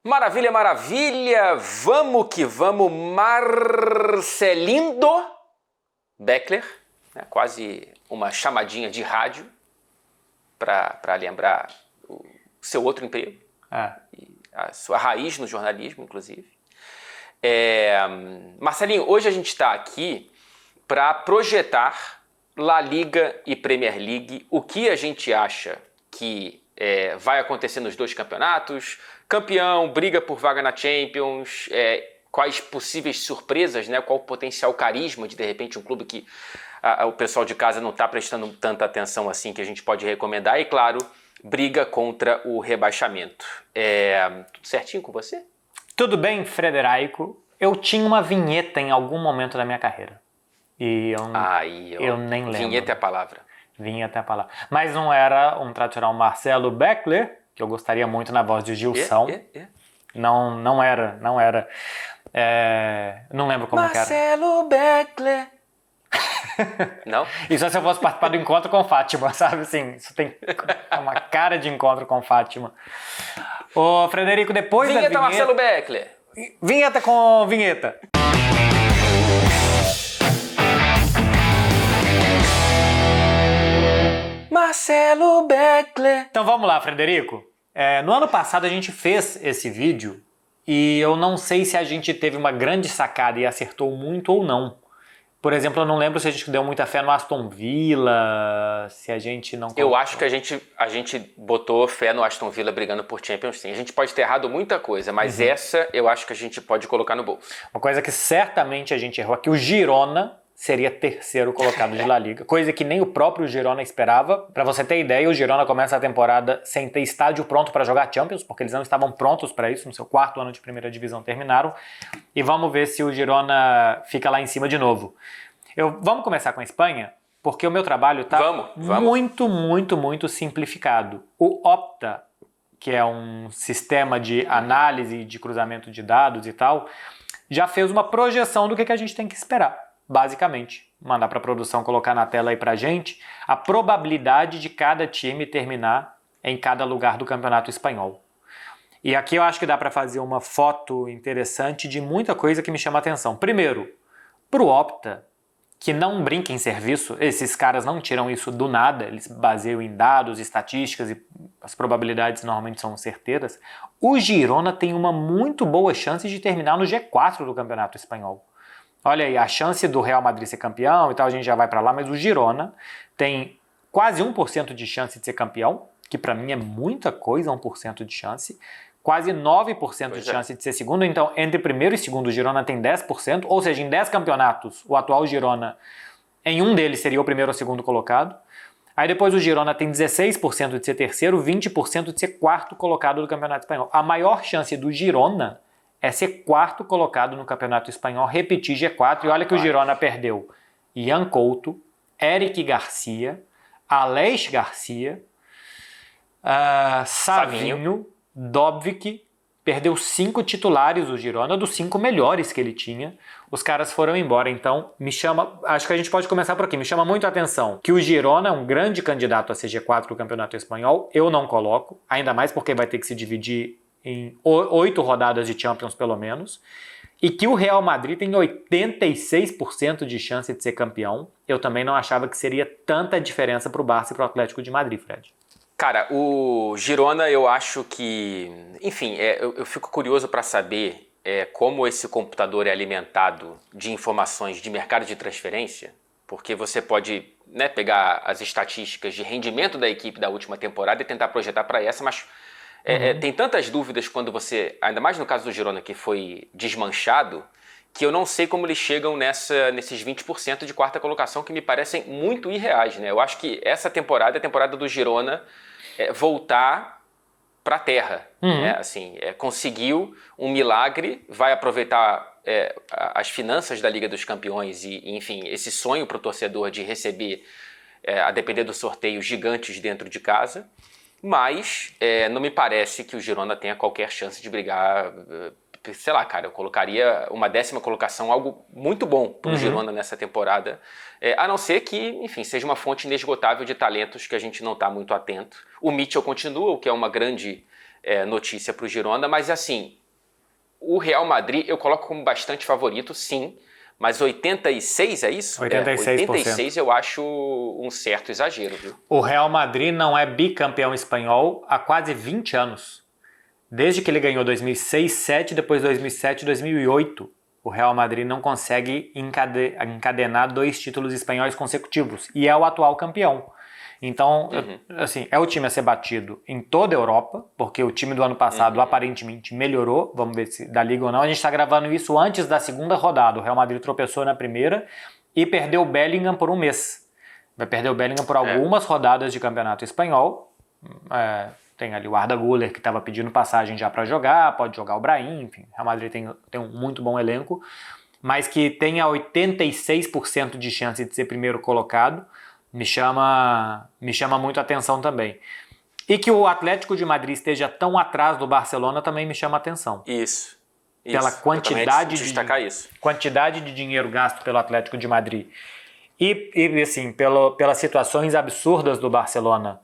Maravilha, maravilha! Vamos que vamos, Marcelindo Beckler, né? Quase uma chamadinha de rádio para lembrar o seu outro emprego, e a sua raiz no jornalismo, inclusive. Marcelinho, hoje a gente está aqui para projetar La Liga e Premier League, o que a gente acha que vai acontecer nos dois campeonatos, campeão, briga por vaga na Champions, quais possíveis surpresas, né? Qual o potencial carisma de repente um clube que o pessoal de casa não está prestando tanta atenção assim, que a gente pode recomendar, e claro, briga contra o rebaixamento. Tudo certinho com você? Tudo bem, Frederico. Eu tinha uma vinheta em algum momento da minha carreira. E eu nem lembro. Vinheta é a palavra. Vinheta é a palavra. Mas não era um tradicional Marcelo Beckler, que eu gostaria muito na voz de Gilson. Não era. Não lembro como que era. Marcelo Beckler. Não? Isso é se eu fosse participar do encontro com Fátima, sabe? Assim, isso tem uma cara de encontro com Fátima. Ô, Frederico, depois vinheta da vinheta... Marcelo Beckler. Vinheta com vinheta. Marcelo Beckler. Então vamos lá, Frederico. No ano passado a gente fez esse vídeo e eu não sei se a gente teve uma grande sacada e acertou muito ou não. Por exemplo, eu não lembro se a gente deu muita fé no Aston Villa, se a gente não... Eu acho que a gente botou fé no Aston Villa brigando por Champions, sim. A gente pode ter errado muita coisa, mas essa eu acho que a gente pode colocar no bolso. Uma coisa que certamente a gente errou é que o Girona seria terceiro colocado de La Liga, coisa que nem o próprio Girona esperava. Para você ter ideia, o Girona começa a temporada sem ter estádio pronto para jogar Champions, porque eles não estavam prontos para isso, no seu quarto ano de primeira divisão terminaram. E vamos ver se o Girona fica lá em cima de novo. Vamos começar com a Espanha, porque o meu trabalho está muito simplificado. O Opta, que é um sistema de análise de cruzamento de dados e tal, já fez uma projeção do que a gente tem que esperar. Basicamente, mandar para a produção colocar na tela aí pra gente a probabilidade de cada time terminar em cada lugar do Campeonato Espanhol. E aqui eu acho que dá para fazer uma foto interessante de muita coisa que me chama a atenção. Primeiro, pro Opta, que não brinca em serviço, esses caras não tiram isso do nada, eles baseiam em dados, estatísticas e as probabilidades normalmente são certeiras. O Girona tem uma muito boa chance de terminar no G4 do Campeonato Espanhol. Olha aí, a chance do Real Madrid ser campeão e tal, a gente já vai para lá, mas o Girona tem quase 1% de chance de ser campeão, que para mim é muita coisa, 1% de chance. Quase 9% de chance de ser segundo, então entre primeiro e segundo o Girona tem 10%, ou seja, em 10 campeonatos, o atual Girona, em um deles seria o primeiro ou segundo colocado. Aí depois o Girona tem 16% de ser terceiro, 20% de ser quarto colocado do Campeonato Espanhol. A maior chance do Girona é ser quarto colocado no Campeonato Espanhol, repetir G4, e olha que o Girona perdeu Ian Couto, Eric Garcia, Aleix Garcia, Savinho, Dovbyk, perdeu 5 titulares o Girona, dos 5 melhores que ele tinha. Os caras foram embora, então acho que a gente pode começar por aqui, me chama muito a atenção que o Girona é um grande candidato a ser G4 do Campeonato Espanhol, eu não coloco, ainda mais porque vai ter que se dividir em 8 rodadas de Champions pelo menos, e que o Real Madrid tem 86% de chance de ser campeão. Eu também não achava que seria tanta diferença para o Barça e para o Atlético de Madrid, Fred. Cara, o Girona eu acho que... Enfim, eu fico curioso para saber como esse computador é alimentado de informações de mercado de transferência, porque você pode, né, pegar as estatísticas de rendimento da equipe da última temporada e tentar projetar para essa, mas tem tantas dúvidas quando você... Ainda mais no caso do Girona, que foi desmanchado, que eu não sei como eles chegam nesses 20% de quarta colocação, que me parecem muito irreais, né? Eu acho que essa temporada é a temporada do Girona voltar para a terra. Né? Assim, conseguiu um milagre, vai aproveitar as finanças da Liga dos Campeões e, enfim, esse sonho para o torcedor de receber, a depender do sorteio, gigantes dentro de casa. Mas não me parece que o Girona tenha qualquer chance de brigar... Sei lá, cara, eu colocaria uma 10ª colocação, algo muito bom para o Girona nessa temporada, a não ser que, enfim, seja uma fonte inesgotável de talentos que a gente não está muito atento. O Mitchell continua, o que é uma grande notícia para o Girona, mas assim, o Real Madrid eu coloco como bastante favorito, sim, mas 86 é isso? 86%. 86 eu acho um certo exagero, viu? O Real Madrid não é bicampeão espanhol há quase 20 anos. Desde que ele ganhou 2006, 2007, depois 2007 e 2008, o Real Madrid não consegue encadenar 2 títulos espanhóis consecutivos e é o atual campeão. Então, assim, é o time a ser batido em toda a Europa, porque o time do ano passado aparentemente melhorou, vamos ver se da Liga ou não. A gente está gravando isso antes da segunda rodada. O Real Madrid tropeçou na primeira e perdeu o Bellingham por um mês. Vai perder o Bellingham por algumas rodadas de campeonato espanhol. Tem ali o Arda Güler, que estava pedindo passagem já para jogar, pode jogar o Brahim, enfim. O Real Madrid tem um muito bom elenco, mas que tenha 86% de chance de ser primeiro colocado, me chama muito a atenção também. E que o Atlético de Madrid esteja tão atrás do Barcelona também me chama a atenção. Isso. Pela quantidade de dinheiro gasto pelo Atlético de Madrid. E assim, pelas situações absurdas do Barcelona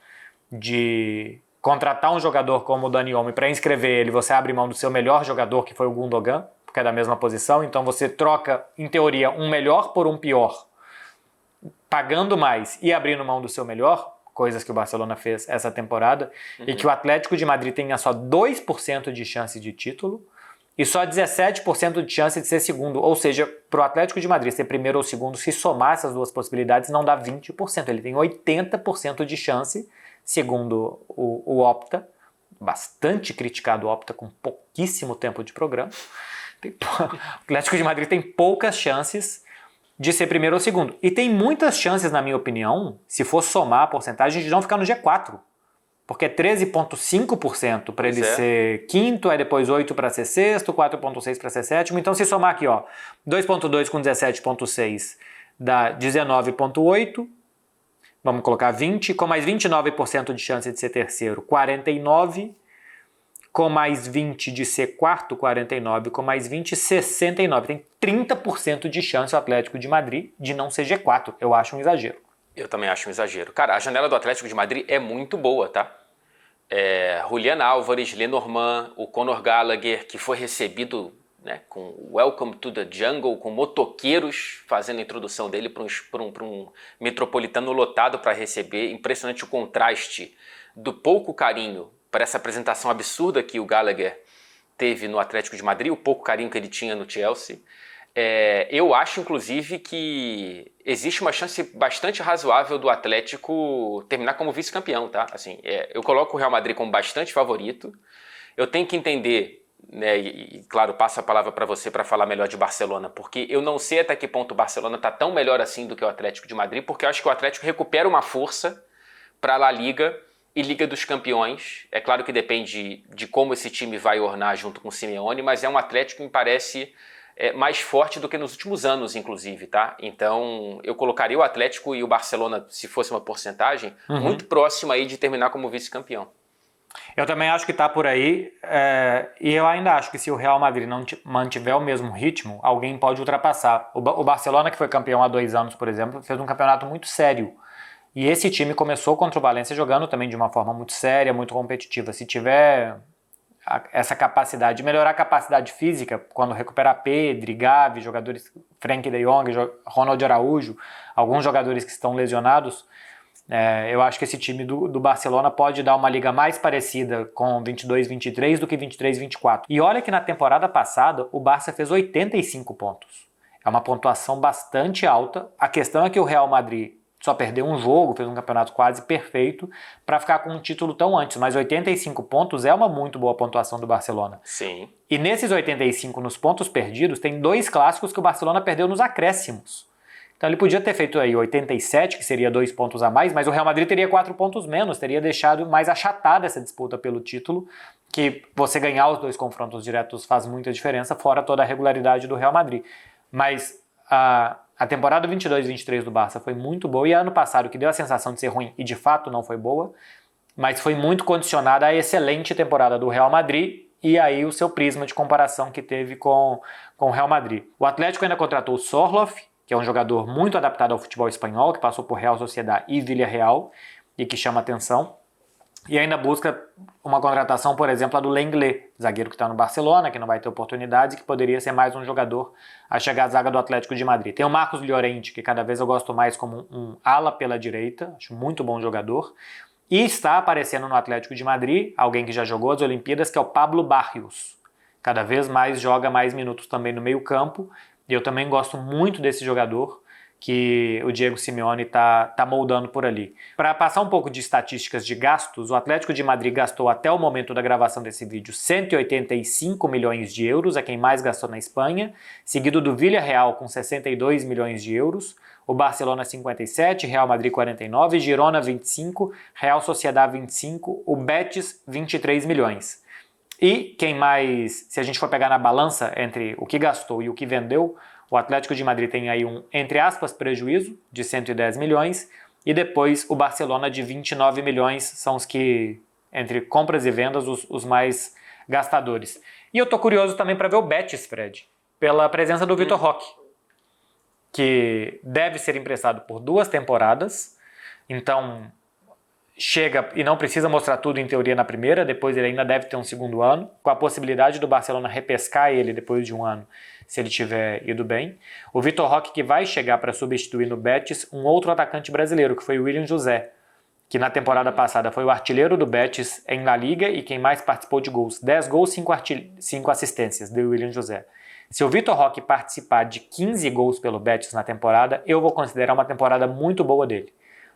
de contratar um jogador como o Dani Olmo, para inscrever ele, você abre mão do seu melhor jogador, que foi o Gundogan, porque é da mesma posição, então você troca, em teoria, um melhor por um pior, pagando mais e abrindo mão do seu melhor, coisas que o Barcelona fez essa temporada, e que o Atlético de Madrid tenha só 2% de chance de título e só 17% de chance de ser segundo, ou seja, para o Atlético de Madrid ser primeiro ou segundo, se somar essas duas possibilidades, não dá 20%, ele tem 80% de chance, segundo o Opta, bastante criticado o Opta com pouquíssimo tempo de programa. O Atlético de Madrid tem poucas chances de ser primeiro ou segundo. E tem muitas chances, na minha opinião, se for somar a porcentagem, de não ficar no G4. Porque é 13,5% para ele ser quinto, aí depois 8% para ser sexto, 4,6% para ser sétimo. Então, se somar aqui, 2,2 com 17,6 dá 19,8%. Vamos colocar 20, com mais 29% de chance de ser terceiro, 49, com mais 20 de ser quarto, 49, com mais 20, 69. Tem 30% de chance o Atlético de Madrid de não ser G4. Eu acho um exagero. Eu também acho um exagero. Cara, a janela do Atlético de Madrid é muito boa, tá? Julian Álvares, Lenormand, o Conor Gallagher, que foi recebido, né, com Welcome to the Jungle, com motoqueiros fazendo a introdução dele para um metropolitano lotado para receber. Impressionante o contraste do pouco carinho para essa apresentação absurda que o Gallagher teve no Atlético de Madrid, o pouco carinho que ele tinha no Chelsea. Eu acho, inclusive, que existe uma chance bastante razoável do Atlético terminar como vice-campeão, tá? Assim, eu coloco o Real Madrid como bastante favorito. Eu tenho que entender, né, e claro, passo a palavra para você para falar melhor de Barcelona, porque eu não sei até que ponto o Barcelona está tão melhor assim do que o Atlético de Madrid, porque eu acho que o Atlético recupera uma força para a La Liga e Liga dos Campeões. É claro que depende de como esse time vai ornar junto com o Simeone, mas é um Atlético que me parece mais forte do que nos últimos anos, inclusive, tá? Então, eu colocaria o Atlético e o Barcelona, se fosse uma porcentagem, muito próxima aí de terminar como vice-campeão. Eu também acho que está por aí, e eu ainda acho que se o Real Madrid não mantiver o mesmo ritmo, alguém pode ultrapassar. O Barcelona, que foi campeão há 2 anos, por exemplo, fez um campeonato muito sério. E esse time começou contra o Valência jogando também de uma forma muito séria, muito competitiva. Se tiver essa capacidade de melhorar a capacidade física, quando recuperar Pedri, Gavi, jogadores, Frenkie de Jong, Ronald Araújo, alguns jogadores que estão lesionados, eu acho que esse time do Barcelona pode dar uma liga mais parecida com 22-23 do que 23-24. E olha que na temporada passada o Barça fez 85 pontos. É uma pontuação bastante alta. A questão é que o Real Madrid só perdeu um jogo, fez um campeonato quase perfeito para ficar com um título tão antes. Mas 85 pontos é uma muito boa pontuação do Barcelona. Sim. E nesses 85, nos pontos perdidos, tem 2 clássicos que o Barcelona perdeu nos acréscimos. Então ele podia ter feito aí 87, que seria 2 pontos a mais, mas o Real Madrid teria 4 pontos menos, teria deixado mais achatada essa disputa pelo título, que você ganhar os 2 confrontos diretos faz muita diferença, fora toda a regularidade do Real Madrid. Mas a temporada 22-23 do Barça foi muito boa, e ano passado, que deu a sensação de ser ruim, e de fato não foi boa, mas foi muito condicionada à excelente temporada do Real Madrid, e aí o seu prisma de comparação que teve com o Real Madrid. O Atlético ainda contratou o Sorloth, que é um jogador muito adaptado ao futebol espanhol, que passou por Real Sociedad e Villarreal, e que chama atenção. E ainda busca uma contratação, por exemplo, a do Lenglet, zagueiro que está no Barcelona, que não vai ter oportunidades, que poderia ser mais um jogador a chegar à zaga do Atlético de Madrid. Tem o Marcos Llorente, que cada vez eu gosto mais como um ala pela direita, acho muito bom jogador. E está aparecendo no Atlético de Madrid, alguém que já jogou as Olimpíadas, que é o Pablo Barrios. Cada vez mais joga mais minutos também no meio campo, e eu também gosto muito desse jogador, que o Diego Simeone tá moldando por ali. Para passar um pouco de estatísticas de gastos, o Atlético de Madrid gastou até o momento da gravação desse vídeo 185 milhões de euros, é quem mais gastou na Espanha, seguido do Villarreal com 62 milhões de euros, o Barcelona 57, Real Madrid 49, Girona 25, Real Sociedad 25, o Betis 23 milhões. E quem mais, se a gente for pegar na balança entre o que gastou e o que vendeu, o Atlético de Madrid tem aí um, entre aspas, prejuízo de 110 milhões e depois o Barcelona de 29 milhões são os que, entre compras e vendas, os mais gastadores. E eu tô curioso também para ver o Betis, Fred, pela presença do Vitor Roque, que deve ser emprestado por 2 temporadas, então chega e não precisa mostrar tudo em teoria na primeira, depois ele ainda deve ter um segundo ano, com a possibilidade do Barcelona repescar ele depois de um ano, se ele tiver ido bem. O Vitor Roque que vai chegar para substituir no Betis um outro atacante brasileiro, que foi o William José, que na temporada passada foi o artilheiro do Betis em La Liga e quem mais participou de gols. 10 gols, 5 assistências do William José. Se o Vitor Roque participar de 15 gols pelo Betis na temporada, eu vou considerar uma temporada muito boa dele.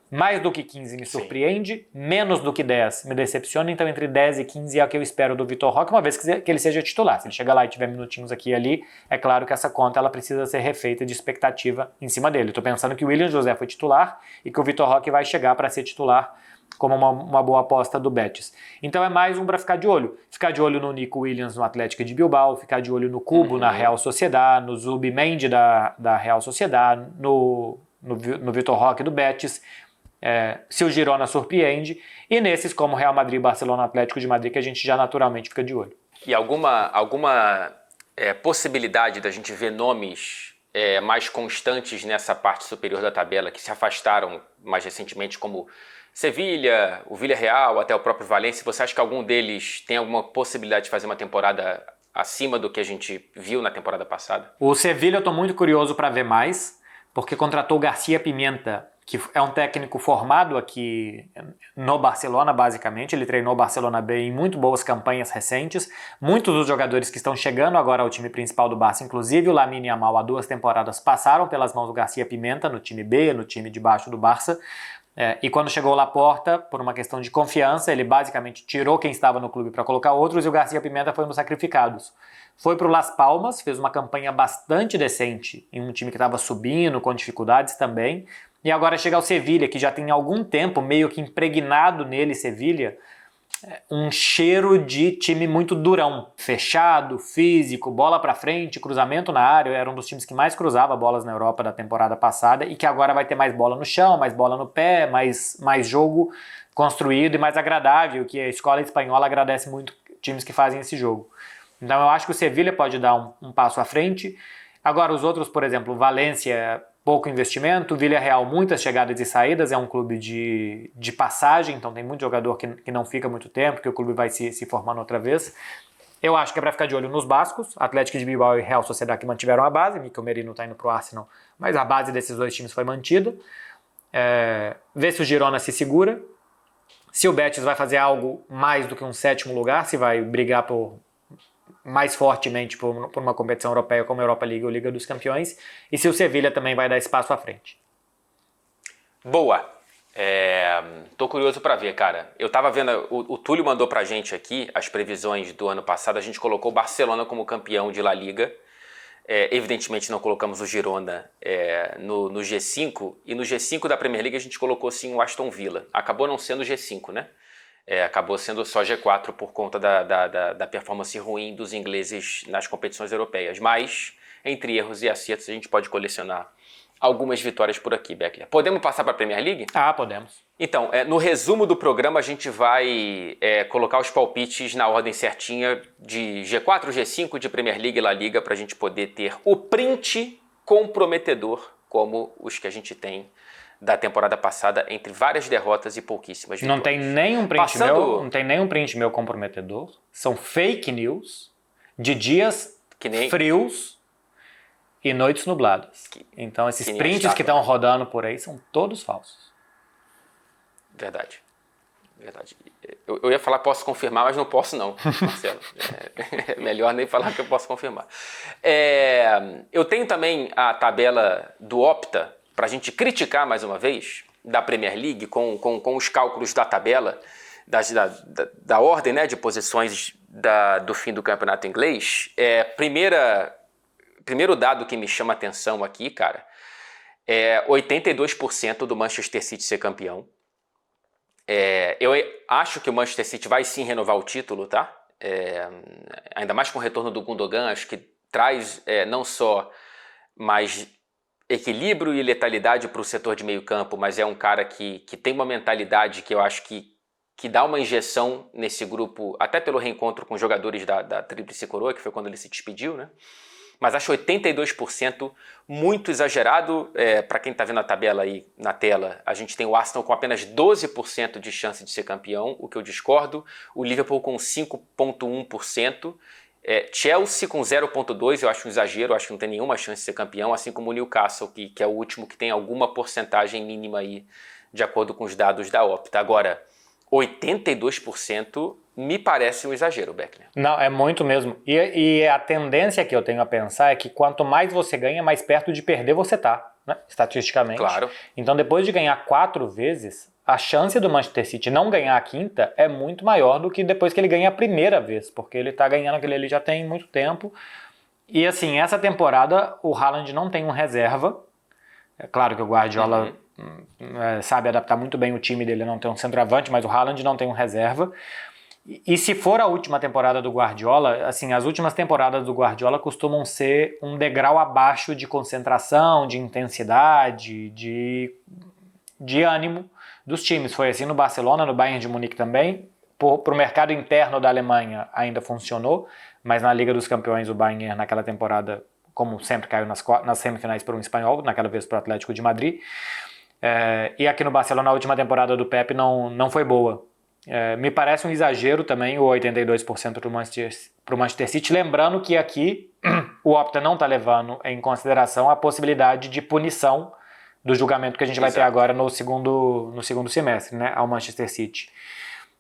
Mais do que 15 me surpreende, menos do que 10 me decepciona, então entre 10 e 15 é o que eu espero do Vitor Roque, uma vez que ele seja titular. Se ele chegar lá e tiver minutinhos aqui e ali, é claro que essa conta ela precisa ser refeita de expectativa em cima dele. Estou pensando que o William José foi titular e que o Vitor Roque vai chegar para ser titular como uma boa aposta do Betis. Então é mais um para ficar de olho. Ficar de olho no Nico Williams no Atlético de Bilbao, ficar de olho no Kubo na Real Sociedad, no Zubimendi da Real Sociedad, no Vitor Roque do Betis, se o Girona surpreende, e nesses como Real Madrid, Barcelona, Atlético de Madrid, que a gente já naturalmente fica de olho. E alguma possibilidade da gente ver nomes mais constantes nessa parte superior da tabela, que se afastaram mais recentemente, como Sevilha, o Villarreal, até o próprio Valência? Você acha que algum deles tem alguma possibilidade de fazer uma temporada acima do que a gente viu na temporada passada? O Sevilha eu estou muito curioso para ver mais, porque contratou o Garcia Pimenta, que é um técnico formado aqui no Barcelona, basicamente. Ele treinou o Barcelona B em muito boas campanhas recentes. Muitos dos jogadores que estão chegando agora ao time principal do Barça, inclusive o Lamine Yamal, há 2 temporadas, passaram pelas mãos do Garcia Pimenta no time B, no time de baixo do Barça. E quando chegou o Laporta, por uma questão de confiança, ele basicamente tirou quem estava no clube para colocar outros e o Garcia Pimenta foi um dos sacrificados. Foi para o Las Palmas, fez uma campanha bastante decente em um time que estava subindo, com dificuldades também. E agora chega ao Sevilha, que já tem algum tempo meio que impregnado nele, Sevilha, um cheiro de time muito durão, fechado, físico, bola pra frente, cruzamento na área. Era um dos times que mais cruzava bolas na Europa da temporada passada e que agora vai ter mais bola no chão, mais bola no pé, mais jogo construído e mais agradável, que a escola espanhola agradece muito times que fazem esse jogo. Então eu acho que o Sevilha pode dar um passo à frente. Agora os outros, por exemplo, o Valência, pouco investimento, o Villarreal, muitas chegadas e saídas, é um clube de passagem, então tem muito jogador que não fica muito tempo, que o clube vai se formando outra vez. Eu acho que é para ficar de olho nos bascos, Atlético de Bilbao e Real Sociedad, que mantiveram a base. Mikel Merino está indo para o Arsenal, mas a base desses 2 times foi mantida. Ver se o Girona se segura, se o Betis vai fazer algo mais do que um 7º lugar, se vai brigar mais fortemente por uma competição europeia como a Europa League ou Liga dos Campeões, e se o Sevilha também vai dar espaço à frente. Boa! Tô curioso para ver, cara. Eu tava vendo, o Túlio mandou pra gente aqui as previsões do ano passado, a gente colocou o Barcelona como campeão de La Liga, evidentemente não colocamos o Girona no G5, e no G5 da Premier League a gente colocou sim o Aston Villa. Acabou não sendo G5, né? Acabou sendo só G4 por conta da performance ruim dos ingleses nas competições europeias. Mas, entre erros e acertos, a gente pode colecionar algumas vitórias por aqui, Beckler. Podemos passar para a Premier League? Ah, podemos. Então, no resumo do programa, a gente vai colocar os palpites na ordem certinha de G4, G5, de Premier League e La Liga, para a gente poder ter o print comprometedor, como os que a gente tem da temporada passada, entre várias derrotas e pouquíssimas vitórias. Não tem nenhum print meu comprometedor. São fake news de dias frios e noites nubladas. Então esses prints que estão rodando por aí são todos falsos. Verdade. Eu ia falar posso confirmar, mas não posso não, Marcelo. É melhor nem falar que eu posso confirmar. Eu tenho também a tabela do Opta, para a gente criticar mais uma vez, da Premier League, com os cálculos da tabela, da ordem, né, de posições do fim do campeonato inglês. Primeiro dado que me chama a atenção aqui, cara, é 82% do Manchester City ser campeão. Eu acho que o Manchester City vai sim renovar o título, tá? Ainda mais com o retorno do Gundogan, acho que traz não só mais equilíbrio e letalidade para o setor de meio campo, mas é um cara que tem uma mentalidade que eu acho que dá uma injeção nesse grupo, até pelo reencontro com os jogadores da Tríplice Coroa, que foi quando ele se despediu, né? Mas acho 82% muito exagerado. Para quem está vendo a tabela aí na tela, a gente tem o Arsenal com apenas 12% de chance de ser campeão, o que eu discordo. O Liverpool com 5,1%. Chelsea com 0,2%, eu acho um exagero, acho que não tem nenhuma chance de ser campeão, assim como o Newcastle, que é o último que tem alguma porcentagem mínima aí, de acordo com os dados da Opta. Agora, 82% me parece um exagero, Beckner. Não, é muito mesmo. E a tendência que eu tenho a pensar é que quanto mais você ganha, mais perto de perder você tá, né? Estatisticamente. Claro. Então, depois de ganhar 4 vezes, a chance do Manchester City não ganhar a quinta é muito maior do que depois que ele ganha a primeira vez, porque ele tá ganhando aquele ali já tem muito tempo. E assim, essa temporada o Haaland não tem um reserva. É claro que o Guardiola sabe adaptar muito bem o time dele, não tem um centroavante, mas o Haaland não tem um reserva. E se for a última temporada do Guardiola, assim, as últimas temporadas do Guardiola costumam ser um degrau abaixo de concentração, de intensidade, de ânimo dos times. Foi assim no Barcelona, no Bayern de Munique também. Para o mercado interno da Alemanha ainda funcionou, mas na Liga dos Campeões o Bayern naquela temporada, como sempre, caiu nas semifinais por um espanhol, naquela vez para o Atlético de Madrid. E aqui no Barcelona a última temporada do Pep não foi boa. Me parece um exagero também o 82% para o Manchester City, lembrando que aqui o Opta não está levando em consideração a possibilidade de punição do julgamento que a gente vai ter agora no segundo semestre, né, ao Manchester City.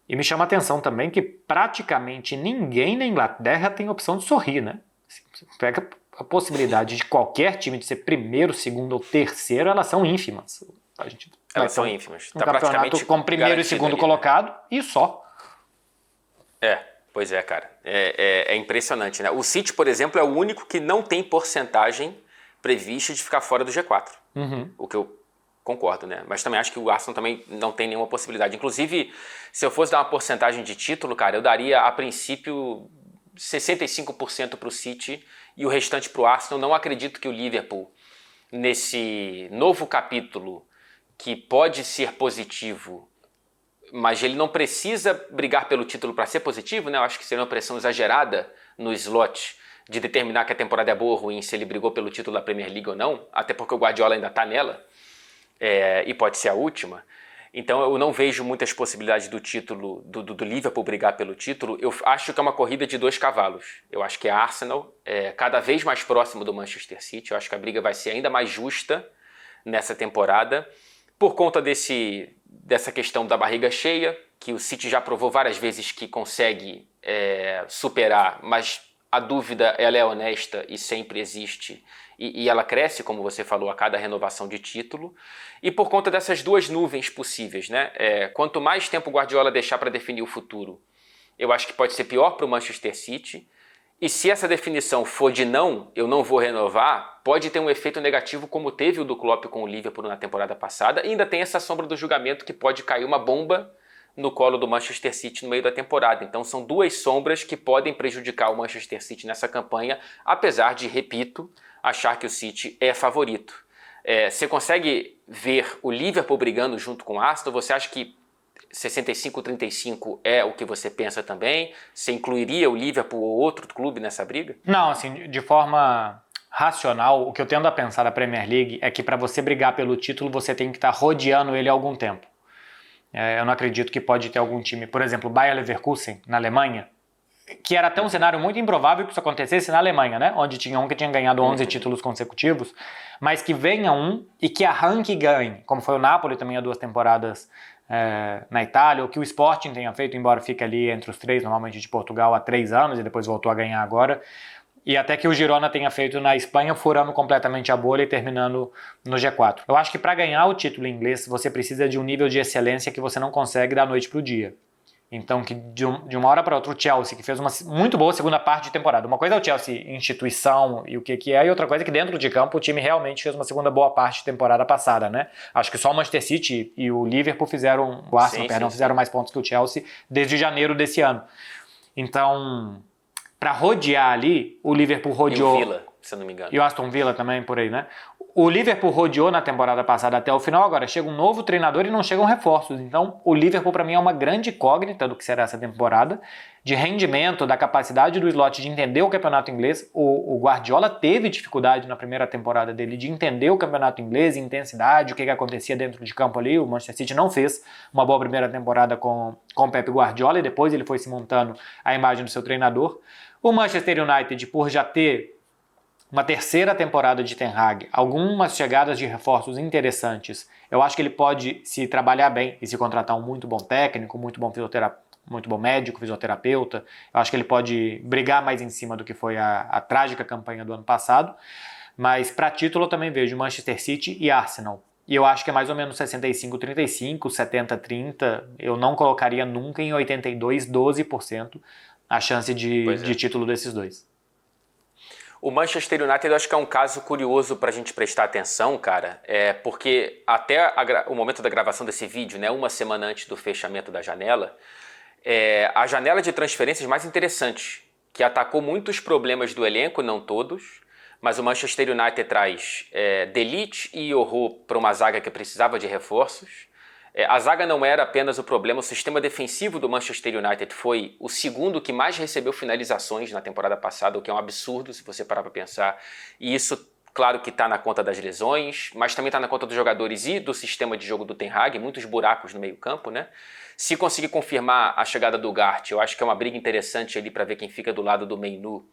E me chama a atenção também que praticamente ninguém na Inglaterra tem opção de sorrir, né? Você pega a possibilidade de qualquer time de ser primeiro, segundo ou terceiro, elas são ínfimas. Elas são ínfimas. Tá praticamente com primeiro e segundo ali, colocado, né? E só. Pois é, cara. É impressionante, né? O City, por exemplo, é o único que não tem porcentagem prevista de ficar fora do G4. O que eu concordo, né? Mas também acho que o Arsenal também não tem nenhuma possibilidade. Inclusive, se eu fosse dar uma porcentagem de título, cara, eu daria, a princípio, 65% para o City e o restante para o Arsenal. Não acredito que o Liverpool, nesse novo capítulo, que pode ser positivo, mas ele não precisa brigar pelo título para ser positivo, né? Eu acho que seria uma pressão exagerada no slot de determinar que a temporada é boa ou ruim, se ele brigou pelo título da Premier League ou não, até porque o Guardiola ainda está nela, e pode ser a última. Então eu não vejo muitas possibilidades do título, do Liverpool brigar pelo título. Eu acho que é uma corrida de 2 cavalos. Eu acho que a Arsenal é cada vez mais próximo do Manchester City. Eu acho que a briga vai ser ainda mais justa nessa temporada, por conta dessa questão da barriga cheia, que o City já provou várias vezes que consegue superar, mas a dúvida ela é honesta e sempre existe, e ela cresce, como você falou, a cada renovação de título, e por conta dessas 2 nuvens possíveis, né? Quanto mais tempo o Guardiola deixar para definir o futuro, eu acho que pode ser pior para o Manchester City. E se essa definição for de não, eu não vou renovar, pode ter um efeito negativo como teve o do Klopp com o Liverpool na temporada passada. E ainda tem essa sombra do julgamento que pode cair uma bomba no colo do Manchester City no meio da temporada. Então são 2 sombras que podem prejudicar o Manchester City nessa campanha, apesar de, repito, achar que o City é favorito. Você consegue ver o Liverpool brigando junto com o Arsenal? Você acha que 65-35 é o que você pensa também? Você incluiria o Liverpool ou outro clube nessa briga? Não, assim, de forma racional, o que eu tendo a pensar da Premier League é que para você brigar pelo título, você tem que estar rodeando ele há algum tempo. Eu não acredito que pode ter algum time, por exemplo, Bayer Leverkusen, na Alemanha, que era até um cenário muito improvável que isso acontecesse na Alemanha, né? Onde tinha um que tinha ganhado 11 títulos consecutivos, mas que venha um e que arranque e ganhe, como foi o Napoli também há 2 temporadas na Itália, ou que o Sporting tenha feito, embora fique ali entre os 3, normalmente de Portugal, há 3 anos e depois voltou a ganhar agora. E até que o Girona tenha feito na Espanha, furando completamente a bolha e terminando no G4. Eu acho que para ganhar o título inglês, você precisa de um nível de excelência que você não consegue da noite para o dia. Então, que de uma hora para outra, o Chelsea, que fez uma muito boa segunda parte de temporada. Uma coisa é o Chelsea instituição e o que é, e outra coisa é que dentro de campo o time realmente fez uma segunda boa parte de temporada passada, né? Acho que só o Manchester City e o Liverpool fizeram mais pontos que o Chelsea desde janeiro desse ano. Então, para rodear ali, o Liverpool rodeou... E o Villa, se eu não me engano. E o Aston Villa também, por aí, né? O Liverpool rodeou na temporada passada até o final, agora chega um novo treinador e não chegam reforços. Então, o Liverpool para mim é uma grande incógnita do que será essa temporada, de rendimento, da capacidade do Slot de entender o campeonato inglês. O Guardiola teve dificuldade na primeira temporada dele de entender o campeonato inglês, intensidade, o que acontecia dentro de campo ali. O Manchester City não fez uma boa primeira temporada com o Pep Guardiola e depois ele foi se montando a imagem do seu treinador. O Manchester United, por já ter uma terceira temporada de Ten Hag, algumas chegadas de reforços interessantes, eu acho que ele pode se trabalhar bem e se contratar um muito bom técnico, muito bom médico, fisioterapeuta. Eu acho que ele pode brigar mais em cima do que foi a trágica campanha do ano passado. Mas para título eu também vejo Manchester City e Arsenal. E eu acho que é mais ou menos 65-35, 70-30. Eu não colocaria nunca em 82-12% a chance de título desses dois. O Manchester United eu acho que é um caso curioso para a gente prestar atenção, cara, porque até o momento da gravação desse vídeo, né, uma semana antes do fechamento da janela, a janela de transferências mais interessante, que atacou muitos problemas do elenco, não todos, mas o Manchester United traz De Ligt e Yoho para uma zaga que precisava de reforços. A zaga não era apenas o problema, o sistema defensivo do Manchester United foi o segundo que mais recebeu finalizações na temporada passada, o que é um absurdo se você parar para pensar. E isso, claro que está na conta das lesões, mas também está na conta dos jogadores e do sistema de jogo do Ten Hag, muitos buracos no meio campo, né? Se conseguir confirmar a chegada do Ugarte, eu acho que é uma briga interessante ali para ver quem fica do lado do Mainoo.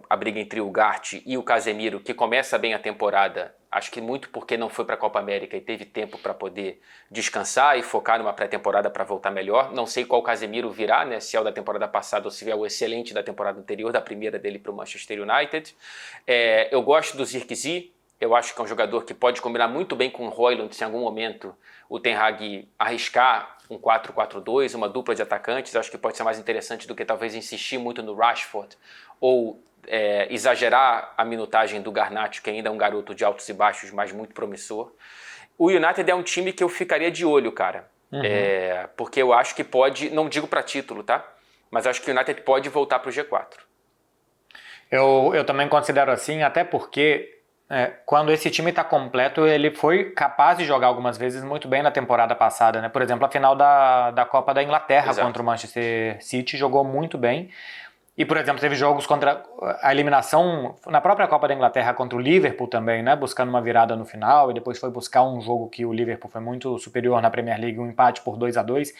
A briga entre o Ugarte e o Casemiro, que começa bem a temporada, acho que muito porque não foi para a Copa América e teve tempo para poder descansar e focar numa pré-temporada para voltar melhor. Não sei qual Casemiro virá, né? Se é o da temporada passada ou se é o excelente da temporada anterior, da primeira dele para o Manchester United. Eu gosto do Zirkzee, eu acho que é um jogador que pode combinar muito bem com o Højlund se em algum momento o Ten Hag arriscar um 4-4-2, uma dupla de atacantes. Eu acho que pode ser mais interessante do que talvez insistir muito no Rashford ou exagerar a minutagem do Garnacho, que ainda é um garoto de altos e baixos, mas muito promissor. O United é um time que eu ficaria de olho, cara. Porque eu acho que pode, não digo para título, tá? Mas acho que o United pode voltar para o G4. Eu também considero assim, até porque quando esse time está completo, ele foi capaz de jogar algumas vezes muito bem na temporada passada, né? Por exemplo, a final da Copa da Inglaterra contra o Manchester City jogou muito bem. E, por exemplo, teve jogos contra a eliminação na própria Copa da Inglaterra contra o Liverpool também, né? Buscando uma virada no final e depois foi buscar um jogo que o Liverpool foi muito superior na Premier League, um empate por 2-2.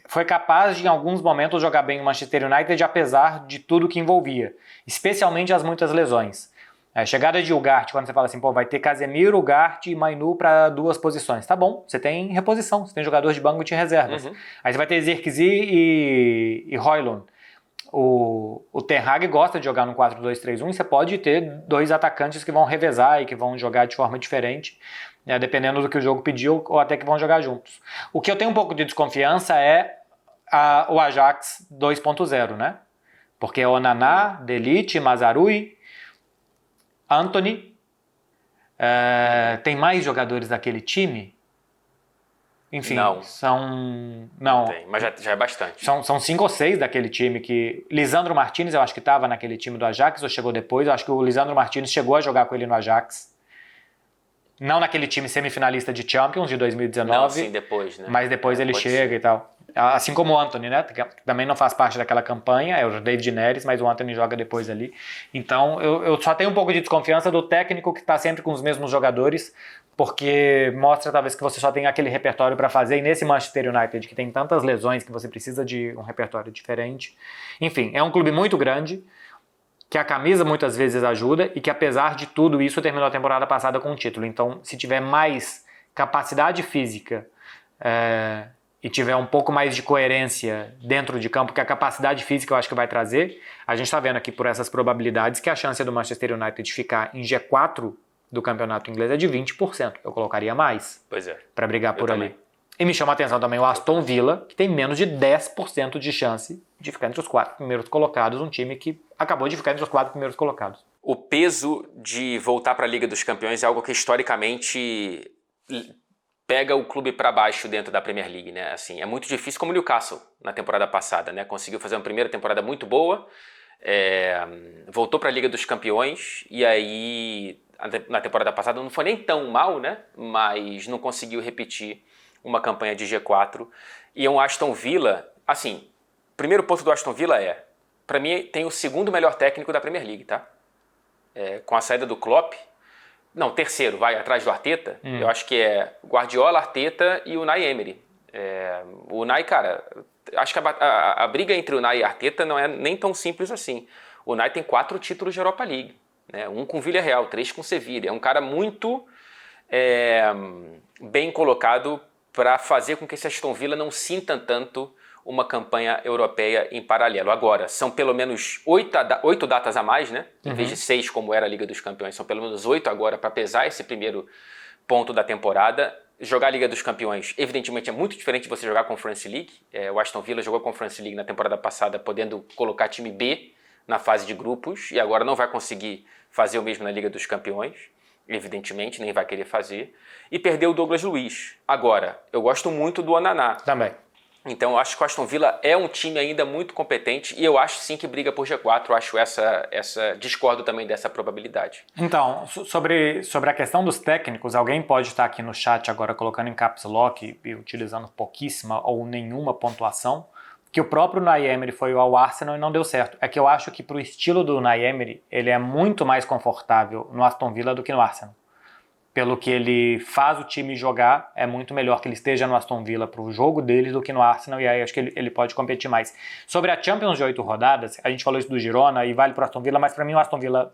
Foi capaz de, em alguns momentos, jogar bem o Manchester United, apesar de tudo que envolvia, especialmente as muitas lesões. A chegada de Ugarte, quando você fala assim, vai ter Casemiro, Ugarte e Mainoo para 2 posições. Tá bom, você tem reposição, você tem jogador de banco de reservas. Aí você vai ter Zirkzee e Højlund. O Ten Hag gosta de jogar no 4-2-3-1 e você pode ter 2 atacantes que vão revezar e que vão jogar de forma diferente, dependendo do que o jogo pediu, ou até que vão jogar juntos. O que eu tenho um pouco de desconfiança é o Ajax 2.0, né? Porque Onana, De Ligt, Mazraoui, Antony, tem mais jogadores daquele time? Enfim, não. Não tem, mas já é bastante. São 5 ou 6 daquele time que... Lisandro Martínez, eu acho que estava naquele time do Ajax ou chegou depois. Eu acho que o Lisandro Martínez chegou a jogar com ele no Ajax. Não naquele time semifinalista de Champions de 2019. Não, sim, depois, né? Mas depois ele chega e tal. Assim como o Antony, né? Que também não faz parte daquela campanha, é o David Neres, mas o Antony joga depois ali. Então eu só tenho um pouco de desconfiança do técnico que está sempre com os mesmos jogadores, porque mostra talvez que você só tem aquele repertório para fazer, e nesse Manchester United, que tem tantas lesões que você precisa de um repertório diferente. Enfim, é um clube muito grande, que a camisa muitas vezes ajuda e que apesar de tudo isso terminou a temporada passada com um título. Então, se tiver mais capacidade física e tiver um pouco mais de coerência dentro de campo, que a capacidade física eu acho que vai trazer, a gente está vendo aqui por essas probabilidades que a chance do Manchester United de ficar em G4 do campeonato inglês é de 20%. Eu colocaria mais para brigar por ali. E me chama a atenção também o Aston Villa, que tem menos de 10% de chance de ficar entre os 4 primeiros colocados, um time que acabou de ficar entre os 4 primeiros colocados. O peso de voltar para a Liga dos Campeões é algo que historicamente pega o clube para baixo dentro da Premier League, né? Assim, é muito difícil, como o Newcastle na temporada passada, né? Conseguiu fazer uma primeira temporada muito boa, voltou para a Liga dos Campeões e aí na temporada passada não foi nem tão mal, né? Mas não conseguiu repetir uma campanha de G4. E um Aston Villa, assim, o primeiro ponto do Aston Villa para mim, tem o segundo melhor técnico da Premier League, tá? Com a saída do Klopp, não, terceiro, vai, atrás do Arteta, eu acho que é Guardiola, Arteta e o Unai Emery. O Unai, cara, acho que a briga entre o Unai e Arteta não é nem tão simples assim. O Unai tem 4 títulos de Europa League, né? 1 com Villarreal, 3 com Sevilla. É um cara muito bem colocado para fazer com que esse Aston Villa não sinta tanto uma campanha europeia em paralelo. Agora, são pelo menos 8 datas a mais, né? Em vez de 6, como era a Liga dos Campeões, são pelo menos 8 agora para pesar esse primeiro ponto da temporada. Jogar a Liga dos Campeões, evidentemente, é muito diferente de você jogar Conference League. O Aston Villa jogou Conference League na temporada passada, podendo colocar time B na fase de grupos, e agora não vai conseguir fazer o mesmo na Liga dos Campeões. Evidentemente, nem vai querer fazer. E perdeu o Douglas Luiz. Agora, eu gosto muito do Onaná. Também. Então, eu acho que o Aston Villa é um time ainda muito competente e eu acho sim que briga por G4. Eu acho discordo também dessa probabilidade. Então, sobre a questão dos técnicos, alguém pode estar aqui no chat agora colocando em caps lock e utilizando pouquíssima ou nenhuma pontuação, que o próprio Unai Emery foi ao Arsenal e não deu certo. É que eu acho que pro estilo do Unai Emery, ele é muito mais confortável no Aston Villa do que no Arsenal. Pelo que ele faz o time jogar, é muito melhor que ele esteja no Aston Villa pro jogo dele do que no Arsenal, e aí acho que ele pode competir mais. Sobre a Champions de 8 rodadas, a gente falou isso do Girona e vale pro Aston Villa, mas para mim o Aston Villa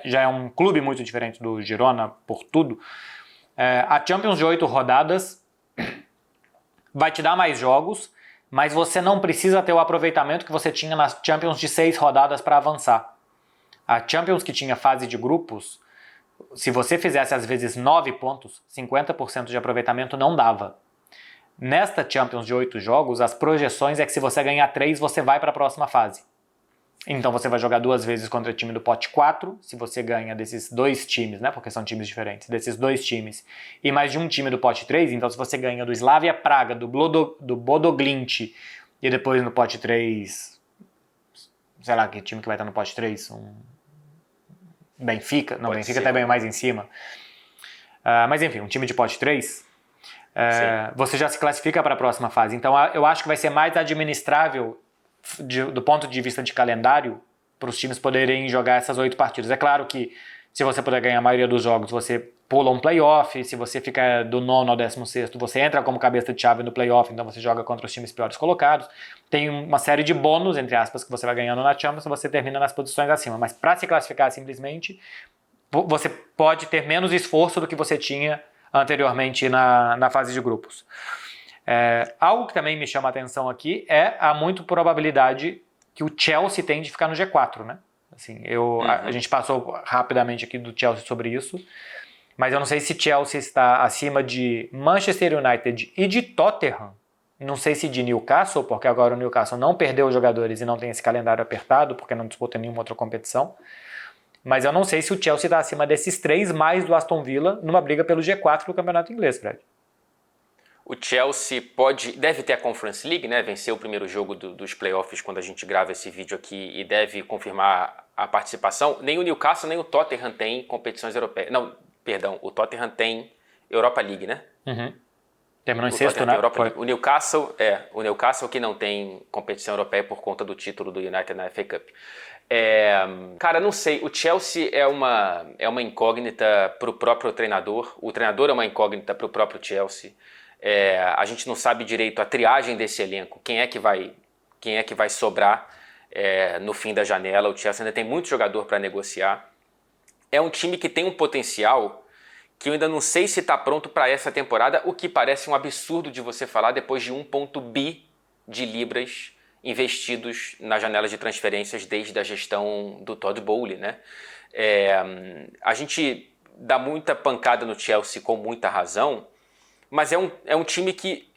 já é um clube muito diferente do Girona por tudo. A Champions de 8 rodadas vai te dar mais jogos, mas você não precisa ter o aproveitamento que você tinha nas Champions de 6 rodadas para avançar. A Champions que tinha fase de grupos, se você fizesse às vezes 9 pontos, 50% de aproveitamento não dava. Nesta Champions de 8 jogos, as projeções é que se você ganhar 3, você vai para a próxima fase. Então você vai jogar 2 vezes contra o time do pote 4, se você ganha desses 2 times, né, porque são times diferentes, desses 2 times, e mais de um time do pote 3, então se você ganha do Slavia Praga, do Bodo Glimt, e depois no pote 3, sei lá que time que vai estar no pote 3, Benfica, não, Benfica está bem mais em cima, mas enfim, um time de pote 3, você já se classifica para a próxima fase, então eu acho que vai ser mais administrável do ponto de vista de calendário para os times poderem jogar essas 8 partidas. É claro que se você puder ganhar a maioria dos jogos, você pula um playoff, se você fica do 9º ao 16º, você entra como cabeça de chave no playoff, então você joga contra os times piores colocados. Tem uma série de bônus, entre aspas, que você vai ganhando na Champions, você termina nas posições acima. Mas para se classificar simplesmente, você pode ter menos esforço do que você tinha anteriormente na fase de grupos. Algo que também me chama a atenção aqui há muito probabilidade que o Chelsea tem de ficar no G4, né? Assim, a gente passou rapidamente aqui do Chelsea sobre isso, mas eu não sei se Chelsea está acima de Manchester United e de Tottenham, não sei se de Newcastle, porque agora o Newcastle não perdeu jogadores e não tem esse calendário apertado, porque não disputa nenhuma outra competição, mas eu não sei se o Chelsea está acima desses 3, mais do Aston Villa, numa briga pelo G4 do campeonato inglês, Fred. O Chelsea deve ter a Conference League, né? Venceu o primeiro jogo dos playoffs quando a gente grava esse vídeo aqui e deve confirmar a participação. Nem o Newcastle, nem o Tottenham tem competições europeias. Não, perdão, o Tottenham tem Europa League, né? Uhum. Terminou em O sexto, Tottenham né? tem Europa Foi. League. O Newcastle que não tem competição europeia por conta do título do United na FA Cup. Cara, não sei, o Chelsea é uma incógnita para o próprio treinador, o treinador é uma incógnita para o próprio Chelsea. A gente não sabe direito a triagem desse elenco, quem é que vai sobrar no fim da janela. O Chelsea ainda tem muito jogador para negociar. É um time que tem um potencial que eu ainda não sei se está pronto para essa temporada, o que parece um absurdo de você falar depois de 1,1 bi de libras investidos na janela de transferências desde a gestão do Todd Bowley, né? A gente dá muita pancada no Chelsea com muita razão, mas é um time que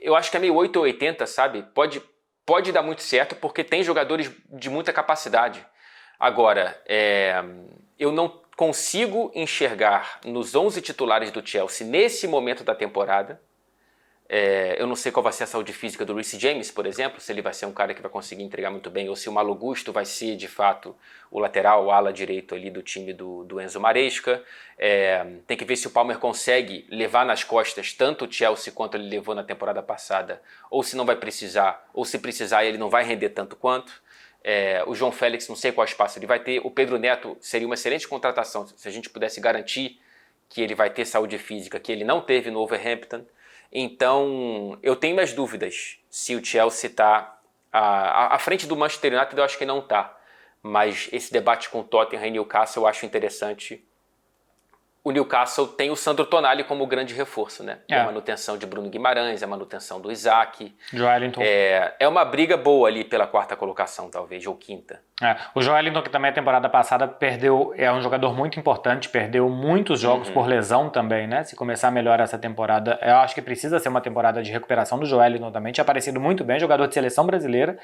eu acho que é meio 8 ou 80, sabe? Pode dar muito certo porque tem jogadores de muita capacidade. Agora, eu não consigo enxergar nos 11 titulares do Chelsea nesse momento da temporada. Eu não sei qual vai ser a saúde física do Reece James, por exemplo, se ele vai ser um cara que vai conseguir entregar muito bem, ou se o Malo Gusto vai ser, de fato, o lateral, o ala direito ali do time do Enzo Maresca. Tem que ver se o Palmer consegue levar nas costas tanto o Chelsea quanto ele levou na temporada passada, ou se não vai precisar, ou se precisar ele não vai render tanto quanto. O João Félix, não sei qual espaço ele vai ter. O Pedro Neto seria uma excelente contratação se a gente pudesse garantir que ele vai ter saúde física, que ele não teve no Wolverhampton. Então, eu tenho minhas dúvidas se o Chelsea está à frente do Manchester United. Eu acho que não está, mas esse debate com o Tottenham e Newcastle eu acho interessante. O Newcastle tem o Sandro Tonali como grande reforço, né? A manutenção de Bruno Guimarães, a manutenção do Isaac. Joelinton. É uma briga boa ali pela quarta colocação, talvez, ou quinta. O Joelinton, que também a temporada passada perdeu, é um jogador muito importante, perdeu muitos jogos por lesão também, né? Se começar a melhorar essa temporada, eu acho que precisa ser uma temporada de recuperação do Joelinton também. Tinha aparecido muito bem, jogador de seleção brasileira,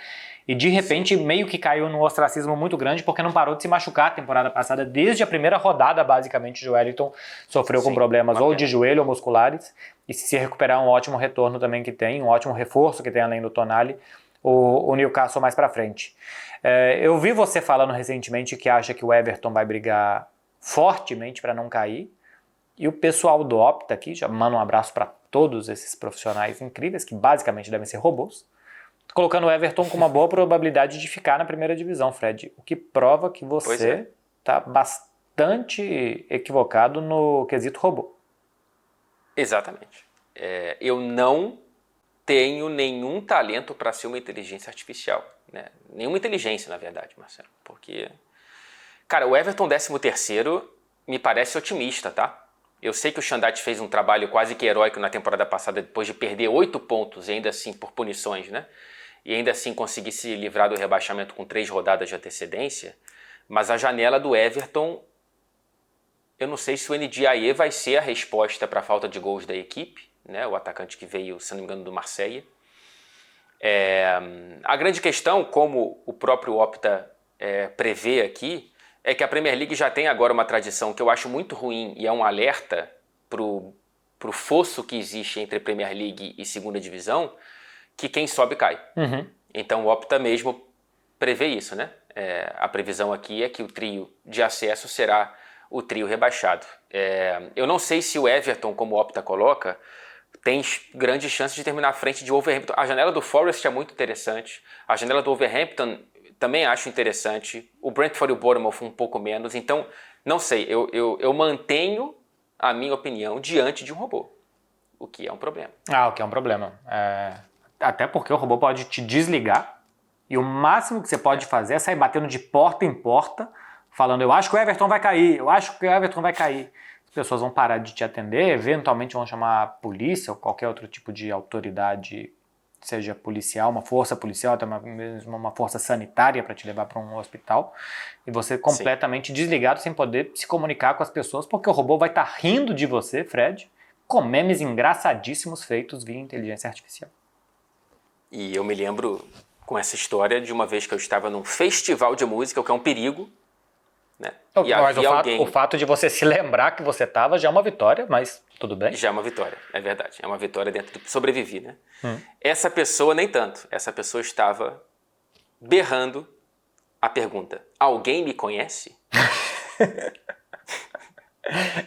e de repente meio que caiu num ostracismo muito grande porque não parou de se machucar a temporada passada. Desde a primeira rodada, basicamente, o Joelinton sofreu com problemas ou de joelho ou musculares, e se recuperar um ótimo retorno também que tem, um ótimo reforço que tem além do Tonali, o Newcastle mais pra frente. Eu vi você falando recentemente que acha que o Everton vai brigar fortemente para não cair, e o pessoal do Opta aqui, já manda um abraço para todos esses profissionais incríveis, que basicamente devem ser robôs, colocando o Everton com uma boa probabilidade de ficar na primeira divisão, Fred, o que prova que você está bastante equivocado no quesito robô. Exatamente. Eu não tenho nenhum talento para ser uma inteligência artificial, né? Nenhuma inteligência, na verdade, Marcelo. Porque, cara, o Everton 13º me parece otimista, tá? Eu sei que o Xandate fez um trabalho quase que heróico na temporada passada, depois de perder 8 pontos, e ainda assim por punições, né? E ainda assim conseguir se livrar do rebaixamento com 3 rodadas de antecedência. Mas a janela do Everton, eu não sei se o Ndiaye vai ser a resposta para a falta de gols da equipe, né? O atacante que veio, se não me engano, do Marseille. A grande questão, como o próprio Opta prevê aqui, é que a Premier League já tem agora uma tradição que eu acho muito ruim, e é um alerta pro fosso que existe entre Premier League e segunda divisão, que quem sobe cai. Então o Opta mesmo prevê isso, né? A previsão aqui é que o trio de acesso será o trio rebaixado. Eu não sei se o Everton, como o Opta coloca, tem grandes chances de terminar à frente de Wolverhampton. A janela do Forest é muito interessante. A janela do Wolverhampton também acho interessante. O Brentford e o Bournemouth um pouco menos. Então, não sei, eu mantenho a minha opinião diante de um robô, o que é um problema. O que é um problema. Até porque o robô pode te desligar, e o máximo que você pode fazer é sair batendo de porta em porta, falando, eu acho que o Everton vai cair, eu acho que o Everton vai cair. As pessoas vão parar de te atender, eventualmente vão chamar a polícia ou qualquer outro tipo de autoridade, seja policial, uma força policial, até mesmo uma força sanitária para te levar para um hospital, e você completamente desligado, sem poder se comunicar com as pessoas, porque o robô vai estar rindo de você, Fred, com memes engraçadíssimos feitos via inteligência artificial. E eu me lembro com essa história de uma vez que eu estava num festival de música, o que é um perigo, né? Mas o fato de você se lembrar que você estava já é uma vitória, mas tudo bem. Já é uma vitória, é verdade. É uma vitória dentro de sobreviver, né? Essa pessoa nem tanto. Essa pessoa estava berrando a pergunta: alguém me conhece?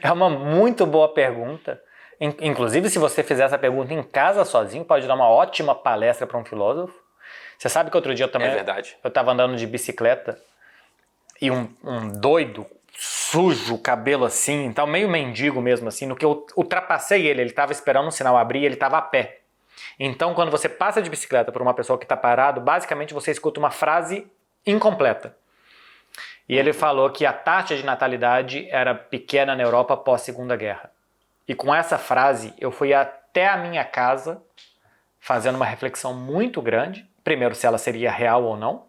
É uma muito boa pergunta. Inclusive, se você fizer essa pergunta em casa sozinho, pode dar uma ótima palestra para um filósofo. Você sabe que outro dia eu também... É verdade. Eu estava andando de bicicleta e um doido, sujo, cabelo assim, então meio mendigo mesmo assim, no que eu ultrapassei ele estava esperando um sinal abrir e ele estava a pé. Então, quando você passa de bicicleta por uma pessoa que está parado, basicamente você escuta uma frase incompleta. E ele falou que a taxa de natalidade era pequena na Europa pós Segunda Guerra. E com essa frase, eu fui até a minha casa fazendo uma reflexão muito grande. Primeiro, se ela seria real ou não.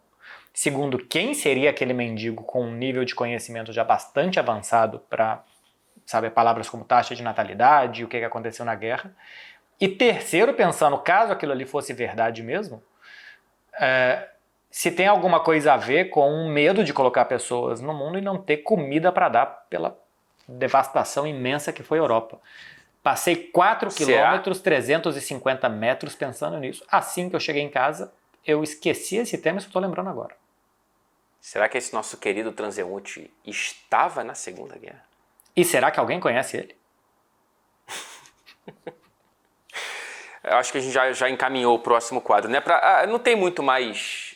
Segundo, quem seria aquele mendigo com um nível de conhecimento já bastante avançado para saber palavras como taxa de natalidade, o que aconteceu na guerra. E terceiro, pensando, caso aquilo ali fosse verdade mesmo, se tem alguma coisa a ver com um medo de colocar pessoas no mundo e não ter comida para dar pela devastação imensa que foi a Europa. Passei 4 quilômetros, 350 metros pensando nisso. Assim que eu cheguei em casa, eu esqueci esse tema e só estou lembrando agora. Será que esse nosso querido transeunte estava na Segunda Guerra? E será que alguém conhece ele? Eu acho que a gente já encaminhou o próximo quadro, né? Não tem muito mais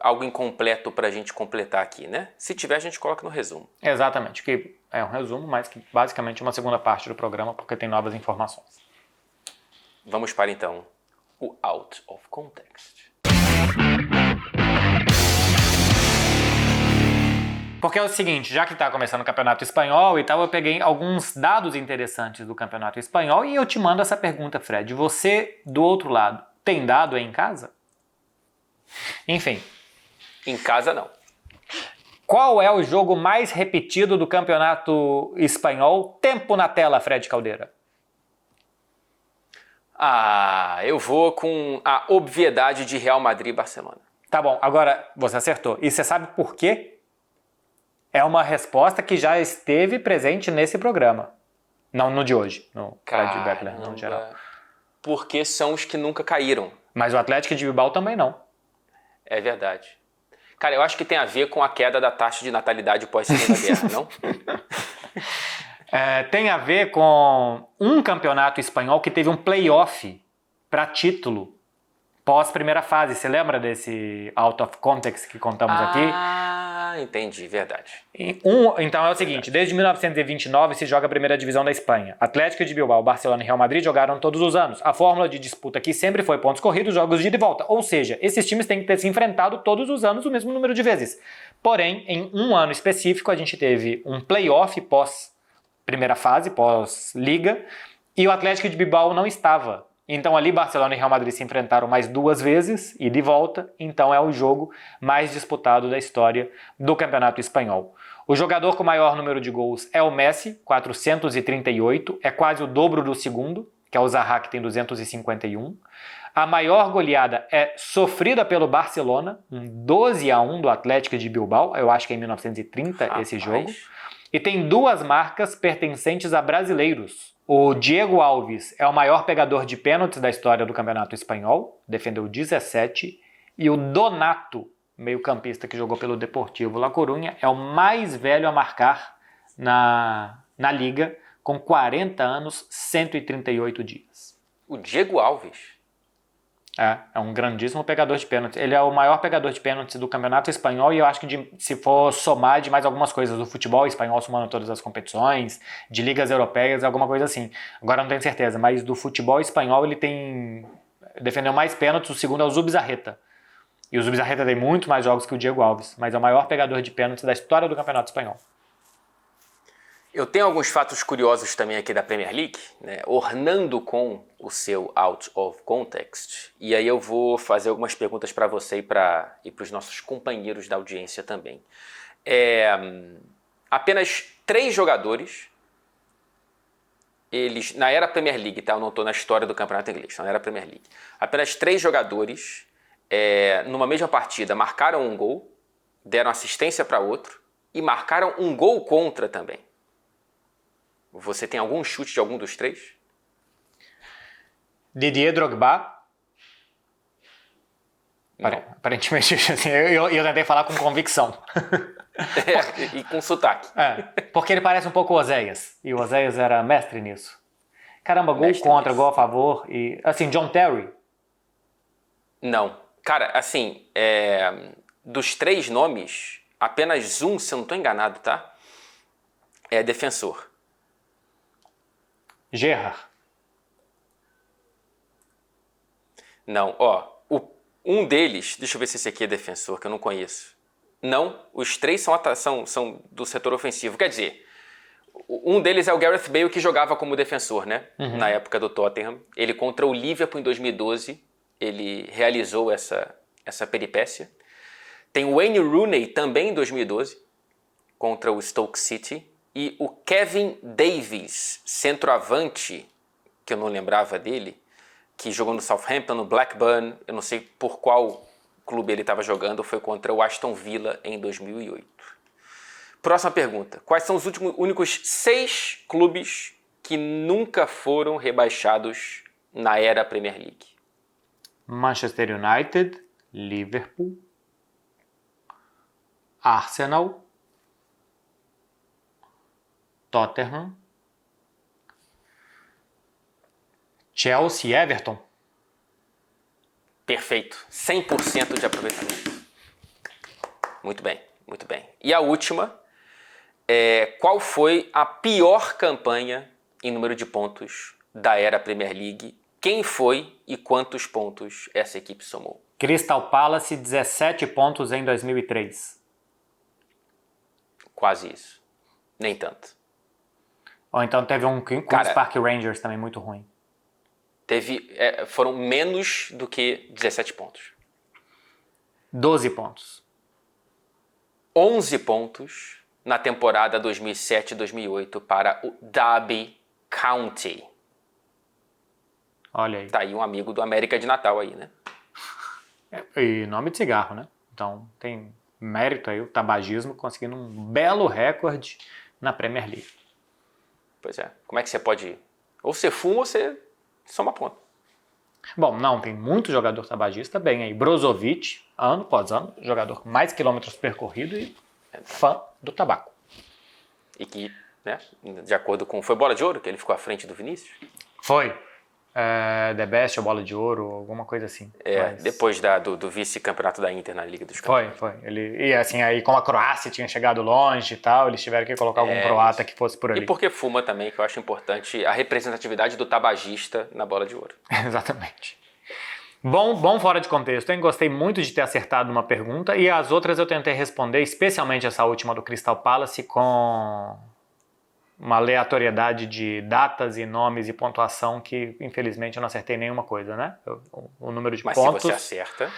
algo incompleto para a gente completar aqui, né? Se tiver, a gente coloca no resumo. Exatamente, que é um resumo, mas que basicamente é uma segunda parte do programa, porque tem novas informações. Vamos para, então, o Out of Context. Porque é o seguinte, já que está começando o Campeonato Espanhol e tal, eu peguei alguns dados interessantes do Campeonato Espanhol e eu te mando essa pergunta, Fred. Você, do outro lado, tem dado aí em casa? Enfim. Em casa, não. Qual é o jogo mais repetido do Campeonato Espanhol? Tempo na tela, Fred Caldeira. Eu vou com a obviedade de Real Madrid e Barcelona. Tá bom, agora você acertou. E você sabe por quê? É uma resposta que já esteve presente nesse programa. Não no de hoje, no Fred Beckler, no geral. Porque são os que nunca caíram. Mas o Atlético de Bilbao também não. É verdade. Cara, eu acho que tem a ver com a queda da taxa de natalidade pós-Segunda Guerra, não? Tem a ver com um campeonato espanhol que teve um play-off para título pós-primeira fase. Você lembra desse out of context que contamos aqui? Entendi, verdade. Então é o seguinte, desde 1929 se joga a primeira divisão da Espanha. Atlético de Bilbao, Barcelona e Real Madrid jogaram todos os anos. A fórmula de disputa aqui sempre foi pontos corridos, jogos de ida e volta. Ou seja, esses times têm que ter se enfrentado todos os anos o mesmo número de vezes. Porém, em um ano específico, a gente teve um play-off pós-primeira fase, pós-liga, e o Atlético de Bilbao não estava. Então ali Barcelona e Real Madrid se enfrentaram mais 2 vezes, ida e volta, então é o jogo mais disputado da história do Campeonato Espanhol. O jogador com maior número de gols é o Messi, 438, é quase o dobro do segundo, que é o Zaha, que tem 251. A maior goleada é sofrida pelo Barcelona, um 12-1 do Atlético de Bilbao, eu acho que é em 1930 esse jogo. E tem 2 marcas pertencentes a brasileiros. O Diego Alves é o maior pegador de pênaltis da história do Campeonato Espanhol, defendeu 17, e o Donato, meio-campista que jogou pelo Deportivo La Coruña, é o mais velho a marcar na Liga, com 40 anos, 138 dias. O Diego Alves? É um grandíssimo pegador de pênaltis. Ele é o maior pegador de pênaltis do Campeonato Espanhol e eu acho que se for somar de mais algumas coisas do futebol espanhol, somando todas as competições, de ligas europeias, alguma coisa assim. Agora não tenho certeza, mas do futebol espanhol ele defendeu mais pênaltis, o segundo é o Zubizarreta. E o Zubizarreta tem muito mais jogos que o Diego Alves, mas é o maior pegador de pênaltis da história do Campeonato Espanhol. Eu tenho alguns fatos curiosos também aqui da Premier League, né, ornando com o seu out of context. E aí eu vou fazer algumas perguntas para você e para os nossos companheiros da audiência também. Apenas 3 jogadores, eles na era Premier League, tá? Eu não estou na história do campeonato inglês, na era Premier League. Apenas 3 jogadores, numa mesma partida, marcaram um gol, deram assistência para outro e marcaram um gol contra também. Você tem algum chute de algum dos 3? Didier Drogba. Aparentemente, assim, eu tentei falar com convicção. E com sotaque. Porque ele parece um pouco o Oséias. E o Oséias era mestre nisso. Caramba, gol Mestre contra, disso. gol a favor. E, assim, John Terry. Não. Cara, assim, dos 3 nomes, apenas um, se eu não estou enganado, tá? É defensor. Gerrard. Não, um deles, deixa eu ver se esse aqui é defensor, que eu não conheço. Não, os 3 são do setor ofensivo. Quer dizer, um deles é o Gareth Bale, que jogava como defensor, né? Na época do Tottenham. Ele contra o Liverpool em 2012, ele realizou essa peripécia. Tem o Wayne Rooney também em 2012, contra o Stoke City. E o Kevin Davies, centroavante, que eu não lembrava dele, que jogou no Southampton, no Blackburn, eu não sei por qual clube ele estava jogando, foi contra o Aston Villa em 2008. Próxima pergunta. Quais são os únicos 6 clubes que nunca foram rebaixados na era Premier League? Manchester United, Liverpool, Arsenal, Tottenham, Chelsea e Everton. Perfeito. 100% de aproveitamento. Muito bem, muito bem. E a última, qual foi a pior campanha em número de pontos da era Premier League? Quem foi e quantos pontos essa equipe somou? Crystal Palace, 17 pontos em 2003. Quase isso. Nem tanto. Ou então teve um Queen's Park Rangers também muito ruim. Foram menos do que 17 pontos. 12 pontos. 11 pontos na temporada 2007-2008 para o Derby County. Olha aí. Tá aí um amigo do América de Natal aí, né? E nome de cigarro, né? Então tem mérito aí o tabagismo conseguindo um belo recorde na Premier League. Pois é. Como é que você pode... Ou você fuma ou você soma ponto. Bom, não, tem muito jogador tabagista bem aí. Brozovic, ano após ano, jogador com mais quilômetros percorridos e fã do tabaco. E que, né, de acordo com... Foi bola de ouro que ele ficou à frente do Vinícius? Foi. The Best, ou Bola de Ouro, alguma coisa assim. Mas... Depois do vice-campeonato da Inter na Liga dos Foi, Campeões. foi. E assim, aí como a Croácia tinha chegado longe e tal, eles tiveram que colocar algum croata que fosse por ali. E porque fuma também, que eu acho importante a representatividade do tabagista na bola de ouro. Exatamente. Bom fora de contexto, hein? Gostei muito de ter acertado uma pergunta e as outras eu tentei responder, especialmente essa última do Crystal Palace, com uma aleatoriedade de datas e nomes e pontuação que, infelizmente, eu não acertei nenhuma coisa, né? O número de pontos... Mas se você acerta...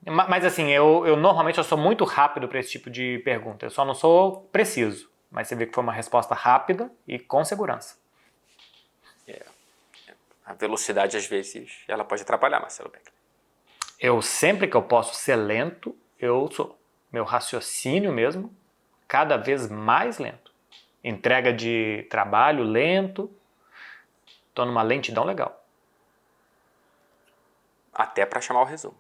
Mas assim, eu normalmente sou muito rápido para esse tipo de pergunta. Eu só não sou preciso. Mas você vê que foi uma resposta rápida e com segurança. A velocidade, às vezes, ela pode atrapalhar, Marcelo Beckler. Eu, sempre que eu posso ser lento, eu sou. Meu raciocínio mesmo, cada vez mais lento. Entrega de trabalho lento. Tô numa lentidão legal. Até para chamar o resumo.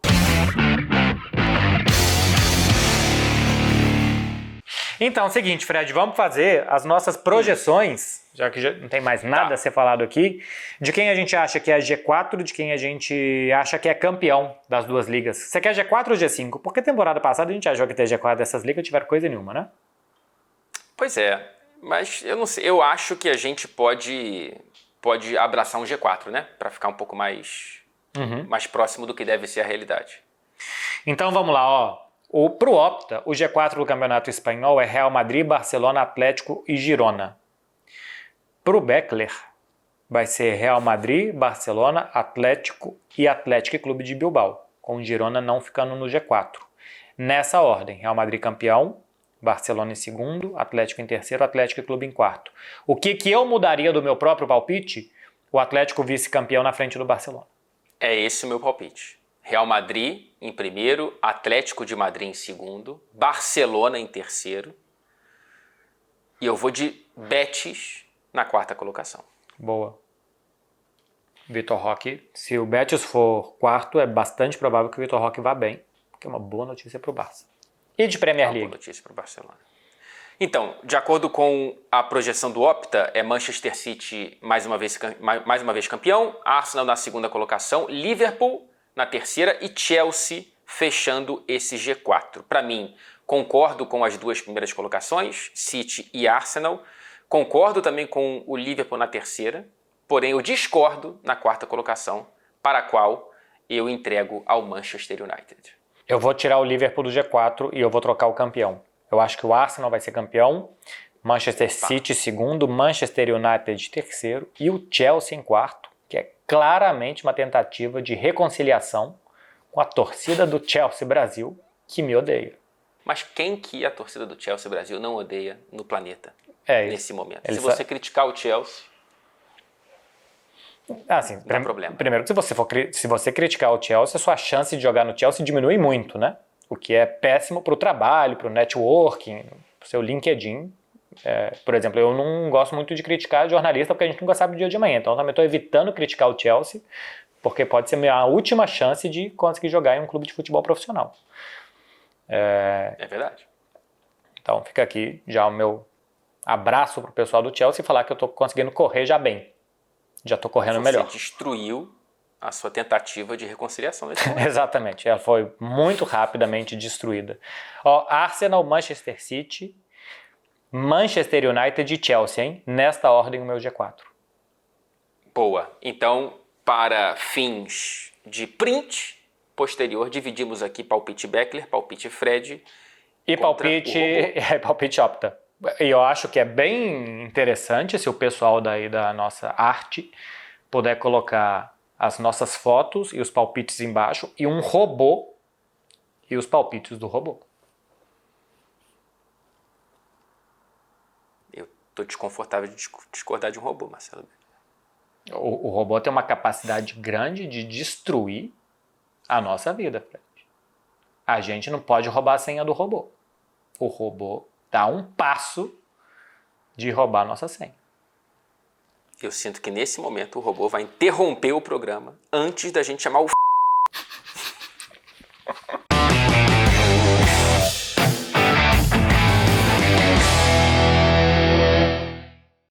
Então, é o seguinte, Fred, vamos fazer as nossas projeções, já que já não tem mais nada a ser falado aqui, de quem a gente acha que é G4, de quem a gente acha que é campeão das duas ligas. Você quer G4 ou G5? Porque temporada passada a gente achou que ter G4 dessas ligas tiveram coisa nenhuma, né? Pois é, mas eu não sei, eu acho que a gente pode abraçar um G4, né? Para ficar um pouco mais próximo do que deve ser a realidade. Então vamos lá, ó. Pro Opta, o G4 do Campeonato Espanhol é Real Madrid, Barcelona, Atlético e Girona. Pro Beckler, vai ser Real Madrid, Barcelona, Atlético e Atlético Clube de Bilbao, com Girona não ficando no G4. Nessa ordem, Real Madrid campeão, Barcelona em segundo, Atlético em terceiro, Atlético Clube em quarto. O que eu mudaria do meu próprio palpite? O Atlético vice-campeão na frente do Barcelona. É esse o meu palpite. Real Madrid em primeiro, Atlético de Madrid em segundo, Barcelona em terceiro. E eu vou de Betis na quarta colocação. Boa. Vitor Roque, se o Betis for quarto, é bastante provável que o Vitor Roque vá bem, que é uma boa notícia para o Barça. E de Premier League? Boa notícia para o Barcelona. Então, de acordo com a projeção do Opta, é Manchester City mais uma vez campeão, Arsenal na segunda colocação, Liverpool na terceira e Chelsea fechando esse G4. Para mim, concordo com as duas primeiras colocações, City e Arsenal. Concordo também com o Liverpool na terceira, porém eu discordo na quarta colocação, para a qual eu entrego ao Manchester United. Eu vou tirar o Liverpool do G4 e eu vou trocar o campeão. Eu acho que o Arsenal vai ser campeão, Manchester City segundo, Manchester United terceiro e o Chelsea em quarto, que é claramente uma tentativa de reconciliação com a torcida do Chelsea Brasil, que me odeia. Mas quem que a torcida do Chelsea Brasil não odeia no planeta nesse momento? Se você criticar o Chelsea, assim, não tem problema. Primeiro, se você criticar o Chelsea, a sua chance de jogar no Chelsea diminui muito, né? O que é péssimo para o trabalho, para o networking, para o seu LinkedIn. Por exemplo, eu não gosto muito de criticar jornalista porque a gente nunca sabe o dia de amanhã. Então, eu também estou evitando criticar o Chelsea porque pode ser a minha última chance de conseguir jogar em um clube de futebol profissional. É verdade. Então, fica aqui já o meu abraço para o pessoal do Chelsea e falar que eu estou conseguindo correr já bem. Já estou correndo melhor. Você destruiu a sua tentativa de reconciliação nesse momento. Exatamente, ela foi muito rapidamente destruída. Arsenal, Manchester City, Manchester United e Chelsea, hein? Nesta ordem o meu G4. Boa. Então, para fins de print posterior, dividimos aqui palpite Beckler, palpite Fred e palpite Opta. E eu acho que é bem interessante se o pessoal daí da nossa arte puder colocar as nossas fotos e os palpites embaixo e um robô e os palpites do robô. Eu tô desconfortável de discordar de um robô, Marcelo. O robô tem uma capacidade grande de destruir a nossa vida, Fred. A gente não pode roubar a senha do robô. O robô dá um passo de roubar a nossa senha. Eu sinto que nesse momento o robô vai interromper o programa antes da gente chamar o